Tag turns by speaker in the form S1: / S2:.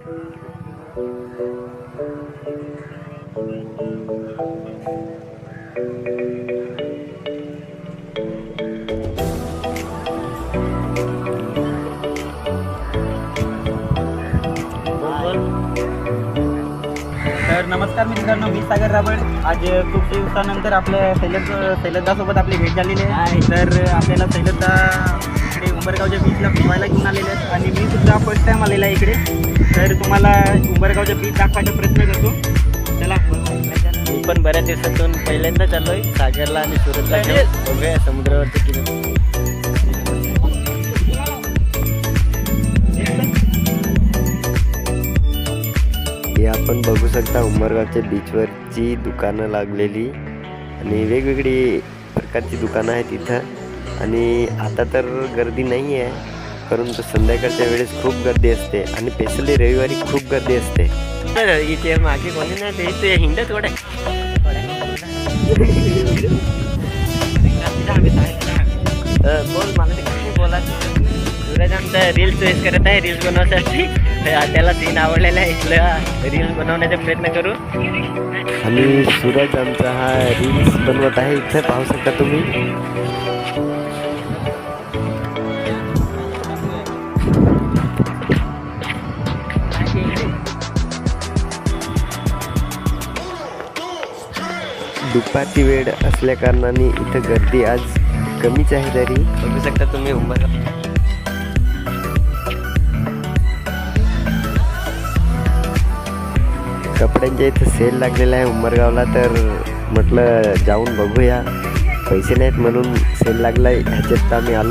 S1: तर नमस्कार मित्रांनो, मी सागर राबड. आज खूप दिवसानंतर आपल्या सैलदासोबत आपली भेट झालेली आहे. तर आपल्याला सैलदा इकडे उंबरगावच्या बीचला फिरवायला घेऊन आलेले आहेत आणि मी सुद्धा फर्स्ट टाईम आलेला आहे इकडे. तर तुम्हाला उंबरगावच्या बीच दाखवायचा प्रयत्न करतो. चला.
S2: मी पण बऱ्याच दिवसातून पहिल्यांदा चाललोय सागरला आणि सुरतला बघूया समुद्रावरती किती.
S3: हे आपण बघू शकता उंबरगावच्या बीचवरची दुकानं लागलेली आणि वेगवेगळी प्रकारची दुकानं आहेत इथं. आणि आता तर गर्दी नाही आहे, परंतु संध्याकाळच्या वेळेस खूप गर्दी असते आणि स्पेशली रविवारी खूप गर्दी असते.
S2: इथे मागे कोणी नाही ते हिंड थोडे बोल मला ते काही बोला. सूरज आमचा रील्स चॉईस करत आहे रील्स बनवण्यासाठी. त्याला सीन आवडलेला आहे, इथलं रील्स बनवण्याचा प्रयत्न करू.
S3: आणि सूरज आमचा हा रील्स बनवत आहे, इथं पाहू शकता तुम्ही. दुपारची वेळ असल्या कारणाने इथं गर्दी आज कमीच आहे. तरी
S2: बघू शकता तुम्ही उंबरगाव.
S3: कपड्यांच्या इथं सेल लागलेला आहे उंबरगावला, तर म्हटलं जाऊन बघूया. पैसे नाहीत म्हणून सेल लागला ह्याच्यात आम्ही आलो.